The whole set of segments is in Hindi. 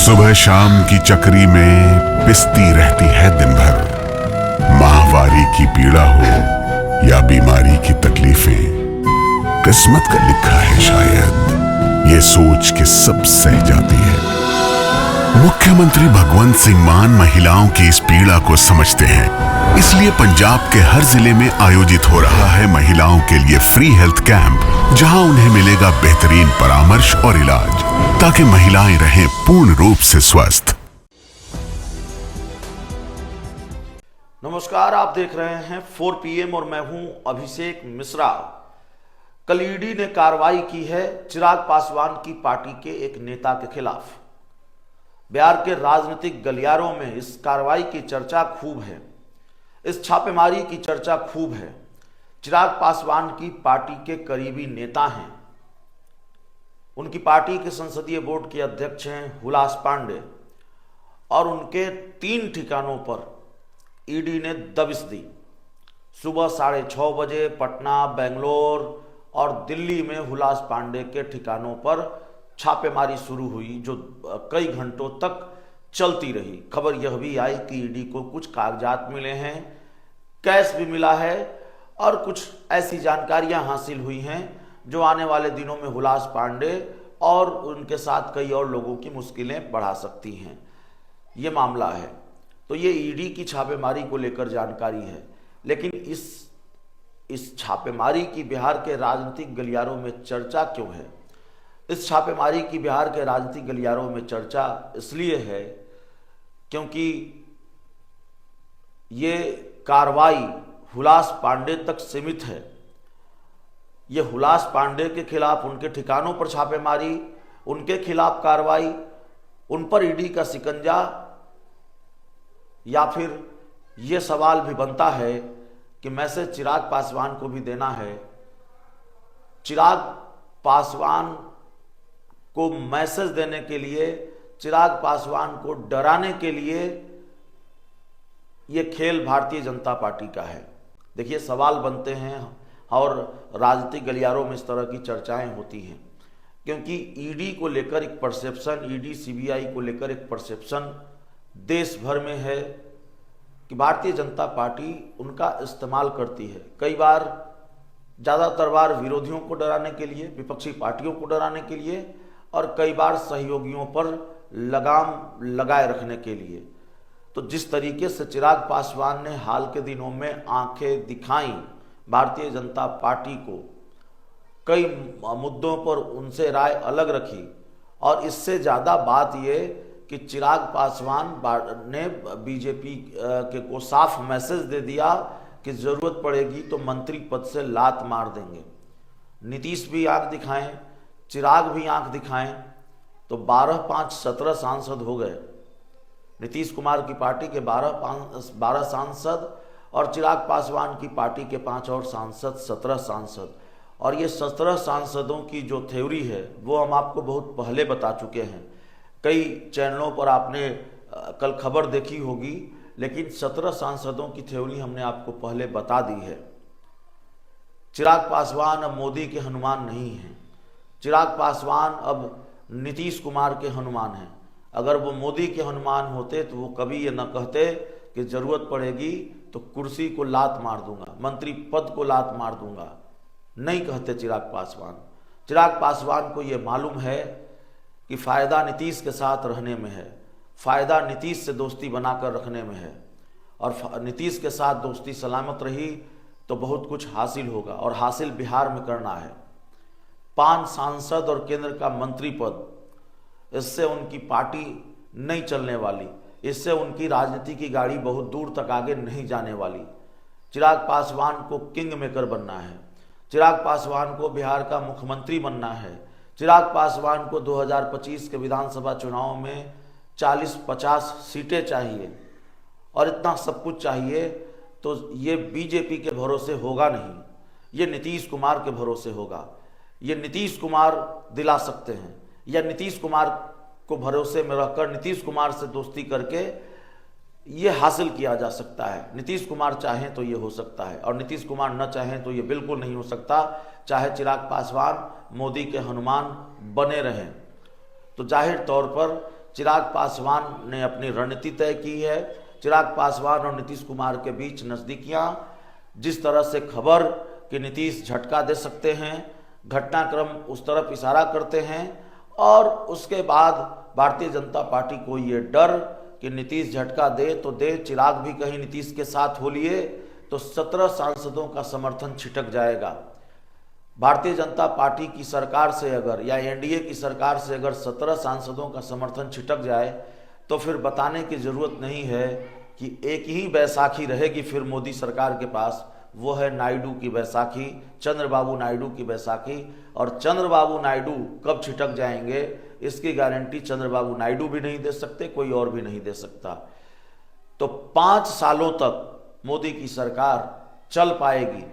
सुबह शाम की चक्री में पिसती रहती है दिन भर। माहवारी की पीड़ा हो या बीमारी की तकलीफें, किस्मत का लिखा है शायद, ये सोच के सब सह जाती है। मुख्यमंत्री भगवंत सिंह मान महिलाओं की इस पीड़ा को समझते हैं, इसलिए पंजाब के हर जिले में आयोजित हो रहा है महिलाओं के लिए फ्री हेल्थ कैंप, जहां उन्हें मिलेगा बेहतरीन परामर्श और इलाज, ताकि महिलाएं रहें पूर्ण रूप से स्वस्थ। नमस्कार, आप देख रहे हैं 4 PM और मैं हूं अभिषेक मिश्रा। कल ईडी ने कार्रवाई की है चिराग पासवान की पार्टी के एक नेता के खिलाफ। बिहार के राजनीतिक गलियारों में इस कार्रवाई की चर्चा खूब है, इस छापेमारी की चर्चा खूब है। चिराग पासवान की पार्टी के करीबी नेता हैं, उनकी पार्टी के संसदीय बोर्ड के अध्यक्ष हैं हुलास पांडे, और उनके 3 ठिकानों पर ईडी ने दबिश दी। सुबह 6:30 बजे पटना, बेंगलोर और दिल्ली में हुलास पांडे के ठिकानों पर छापेमारी शुरू हुई, जो कई घंटों तक चलती रही। खबर यह भी आई कि ईडी को कुछ कागजात मिले हैं, कैश भी मिला है और कुछ ऐसी जानकारियां हासिल हुई हैं जो आने वाले दिनों में हुलास पांडे और उनके साथ कई और लोगों की मुश्किलें बढ़ा सकती हैं। ये मामला है, तो ये ईडी की छापेमारी को लेकर जानकारी है। लेकिन इस छापेमारी की बिहार के राजनीतिक गलियारों में चर्चा क्यों है? इस छापेमारी की बिहार के राजनीतिक गलियारों में चर्चा इसलिए है क्योंकि ये कार्रवाई हुलास पांडे तक सीमित है। ये हुलास पांडे के खिलाफ उनके ठिकानों पर छापेमारी, उनके खिलाफ कार्रवाई, उन पर ईडी का शिकंजा, या फिर ये सवाल भी बनता है कि मैसेज चिराग पासवान को भी देना है। चिराग पासवान को मैसेज देने के लिए, चिराग पासवान को डराने के लिए ये खेल भारतीय जनता पार्टी का है। देखिए, सवाल बनते हैं और राजनीतिक गलियारों में इस तरह की चर्चाएं होती हैं क्योंकि ईडी को लेकर एक परसेप्शन, ईडी सीबीआई को लेकर एक परसेप्शन देश भर में है कि भारतीय जनता पार्टी उनका इस्तेमाल करती है। कई बार, ज़्यादातर बार विरोधियों को डराने के लिए, विपक्षी पार्टियों को डराने के लिए, और कई बार सहयोगियों पर लगाम लगाए रखने के लिए। तो जिस तरीके से चिराग पासवान ने हाल के दिनों में आंखें दिखाई भारतीय जनता पार्टी को, कई मुद्दों पर उनसे राय अलग रखी, और इससे ज़्यादा बात ये कि चिराग पासवान ने बीजेपी को साफ मैसेज दे दिया कि ज़रूरत पड़ेगी तो मंत्री पद से लात मार देंगे। नीतीश भी आंख दिखाएं, चिराग भी आंख दिखाएं, तो 12-5-17 सांसद हो गए। नीतीश कुमार की पार्टी के 12 सांसद और चिराग पासवान की पार्टी के 5 और सांसद, 17 सांसद। और ये 17 सांसदों की जो थ्योरी है वो हम आपको बहुत पहले बता चुके हैं। कई चैनलों पर आपने कल खबर देखी होगी, लेकिन 17 सांसदों की थ्योरी हमने आपको पहले बता दी है। चिराग पासवान अब मोदी के हनुमान नहीं हैं। चिराग पासवान अब नीतीश कुमार के हनुमान हैं। अगर वो मोदी के हनुमान होते तो वो कभी ये न कहते कि जरूरत पड़ेगी तो कुर्सी को लात मार दूंगा, मंत्री पद को लात मार दूंगा। नहीं कहते चिराग पासवान। चिराग पासवान को ये मालूम है कि फायदा नीतीश के साथ रहने में है, फायदा नीतीश से दोस्ती बनाकर रखने में है, और नीतीश के साथ दोस्ती सलामत रही तो बहुत कुछ हासिल होगा, और हासिल बिहार में करना है। 5 सांसद और केंद्र का मंत्री पद, इससे उनकी पार्टी नहीं चलने वाली, इससे उनकी राजनीति की गाड़ी बहुत दूर तक आगे नहीं जाने वाली। चिराग पासवान को किंग मेकर बनना है, चिराग पासवान को बिहार का मुख्यमंत्री बनना है, चिराग पासवान को 2025 के विधानसभा चुनाव में 40-50 सीटें चाहिए, और इतना सब कुछ चाहिए तो ये बीजेपी के भरोसे होगा नहीं, ये नीतीश कुमार के भरोसे होगा। ये नीतीश कुमार दिला सकते हैं, या नीतीश कुमार को भरोसे में रखकर नीतीश कुमार से दोस्ती करके ये हासिल किया जा सकता है। नीतीश कुमार चाहें तो ये हो सकता है, और नीतीश कुमार न चाहें तो ये बिल्कुल नहीं हो सकता। चाहे चिराग पासवान मोदी के हनुमान बने रहें, तो जाहिर तौर पर चिराग पासवान ने अपनी रणनीति तय की है। चिराग पासवान और नीतीश कुमार के बीच नज़दीकियां, जिस तरह से खबर कि नीतीश झटका दे सकते हैं, घटनाक्रम उस तरफ इशारा करते हैं। और उसके बाद भारतीय जनता पार्टी को ये डर कि नीतीश झटका दे तो दे, चिराग भी कहीं नीतीश के साथ हो लिए तो 17 सांसदों का समर्थन छिटक जाएगा। भारतीय जनता पार्टी की सरकार से अगर, या एनडीए की सरकार से अगर 17 सांसदों का समर्थन छिटक जाए तो फिर बताने की जरूरत नहीं है कि एक ही बैसाखी रहेगी फिर मोदी सरकार के पास, वो है नायडू की बैसाखी, चंद्रबाबू नायडू की बैसाखी। और चंद्रबाबू नायडू कब छिटक जाएंगे इसकी गारंटी चंद्रबाबू नायडू भी नहीं दे सकते, कोई और भी नहीं दे सकता। तो 5 सालों तक मोदी की सरकार चल पाएगी,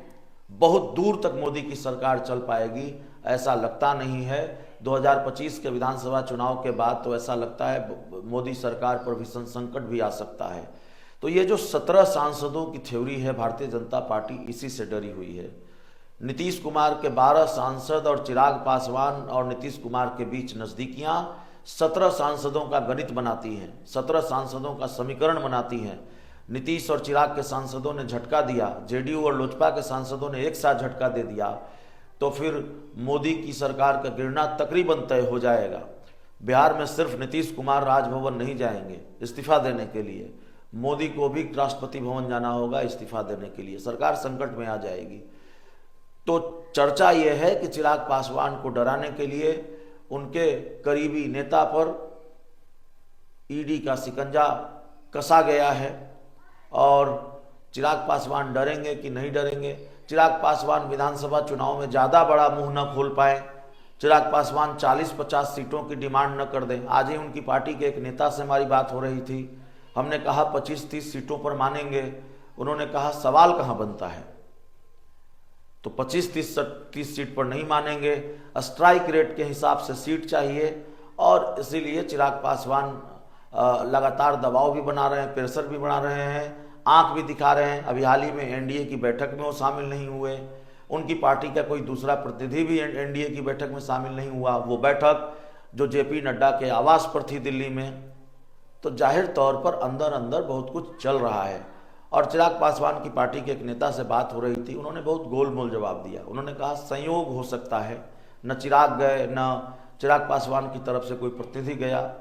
बहुत दूर तक मोदी की सरकार चल पाएगी ऐसा लगता नहीं है। 2025 के विधानसभा चुनाव के बाद तो ऐसा लगता है मोदी सरकार पर भीषण संकट भी आ सकता है। तो ये जो 17 सांसदों की थ्योरी है, भारतीय जनता पार्टी इसी से डरी हुई है। नीतीश कुमार के 12 सांसद और चिराग पासवान और नीतीश कुमार के बीच नज़दीकियां 17 सांसदों का गणित बनाती हैं, 17 सांसदों का समीकरण बनाती हैं। नीतीश और चिराग के सांसदों ने झटका दिया, जेडीयू और लोजपा के सांसदों ने एक साथ झटका दे दिया, तो फिर मोदी की सरकार का गिरना तकरीबन तय हो जाएगा। बिहार में सिर्फ नीतीश कुमार राजभवन नहीं जाएंगे इस्तीफा देने के लिए, मोदी को भी राष्ट्रपति भवन जाना होगा इस्तीफा देने के लिए, सरकार संकट में आ जाएगी। तो चर्चा यह है कि चिराग पासवान को डराने के लिए उनके करीबी नेता पर ईडी का शिकंजा कसा गया है। और चिराग पासवान डरेंगे कि नहीं डरेंगे? चिराग पासवान विधानसभा चुनाव में ज़्यादा बड़ा मुंह न खोल पाए, चिराग पासवान 40-50 सीटों की डिमांड न कर दें। आज ही उनकी पार्टी के एक नेता से हमारी बात हो रही थी, हमने कहा 25-30 सीटों पर मानेंगे, उन्होंने कहा सवाल कहाँ बनता है। तो 25-30 सीट पर नहीं मानेंगे, स्ट्राइक रेट के हिसाब से सीट चाहिए। और इसीलिए चिराग पासवान लगातार दबाव भी बना रहे हैं, प्रेशर भी बना रहे हैं, आंख भी दिखा रहे हैं। अभी हाल ही में एनडीए की बैठक में वो शामिल नहीं हुए, उनकी पार्टी का कोई दूसरा प्रतिनिधि भी एनडीए की बैठक में शामिल नहीं हुआ। वो बैठक जो जेपी नड्डा के आवास पर थी दिल्ली में, तो जाहिर तौर पर अंदर अंदर बहुत कुछ चल रहा है। और चिराग पासवान की पार्टी के एक नेता से बात हो रही थी, उन्होंने बहुत गोलमोल जवाब दिया। उन्होंने कहा संयोग हो सकता है, न चिराग गए न चिराग पासवान की तरफ से कोई प्रतिनिधि गया,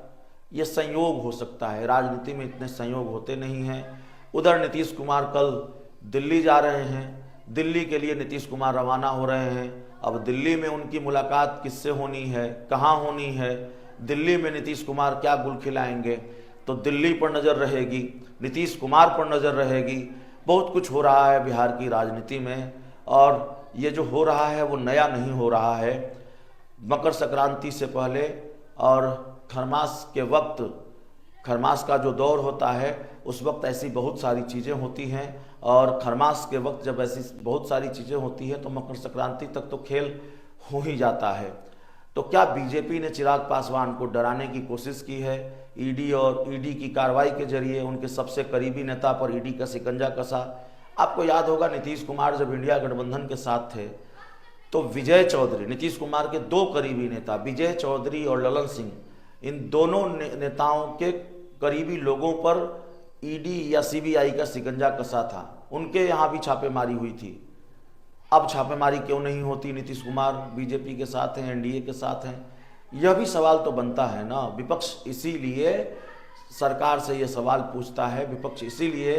ये संयोग हो सकता है, राजनीति में इतने संयोग होते नहीं हैं। उधर नीतीश कुमार कल दिल्ली जा रहे हैं, दिल्ली के लिए नीतीश कुमार रवाना हो रहे हैं। अब दिल्ली में उनकी मुलाकात किससे होनी है, कहाँ होनी है, दिल्ली में नीतीश कुमार क्या गुल खिलाएंगे, तो दिल्ली पर नज़र रहेगी, नीतीश कुमार पर नज़र रहेगी। बहुत कुछ हो रहा है बिहार की राजनीति में, और ये जो हो रहा है वो नया नहीं हो रहा है। मकर संक्रांति से पहले और खरमास के वक्त, खरमास का जो दौर होता है उस वक्त ऐसी बहुत सारी चीज़ें होती हैं, और खरमास के वक्त जब ऐसी बहुत सारी चीज़ें होती हैं तो मकर संक्रांति तक तो खेल हो ही जाता है। तो क्या बीजेपी ने चिराग पासवान को डराने की कोशिश की है? ईडी की कार्रवाई के जरिए उनके सबसे करीबी नेता पर ईडी का शिकंजा कसा। आपको याद होगा नीतीश कुमार जब इंडिया गठबंधन के साथ थे तो विजय चौधरी, नीतीश कुमार के 2 करीबी नेता विजय चौधरी और ललन सिंह, इन दोनों नेताओं के करीबी लोगों पर ईडी या सीबीआई का शिकंजा कसा था। उनके यहाँ भी छापेमारी हुई थी। अब छापेमारी क्यों नहीं होती? नीतीश कुमार बीजेपी के साथ हैं, एनडीए के साथ हैं, यह भी सवाल तो बनता है ना। विपक्ष इसीलिए सरकार से यह सवाल पूछता है, विपक्ष इसीलिए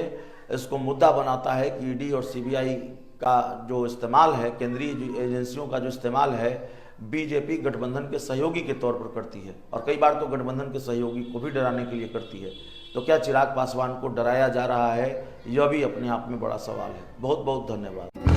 इसको मुद्दा बनाता है कि ईडी और सीबीआई का जो इस्तेमाल है, केंद्रीय एजेंसियों का जो इस्तेमाल है, बीजेपी गठबंधन के सहयोगी के तौर पर करती है, और कई बार तो गठबंधन के सहयोगी को भी डराने के लिए करती है। तो क्या चिराग पासवान को डराया जा रहा है? यह भी अपने आप में बड़ा सवाल है। बहुत बहुत धन्यवाद।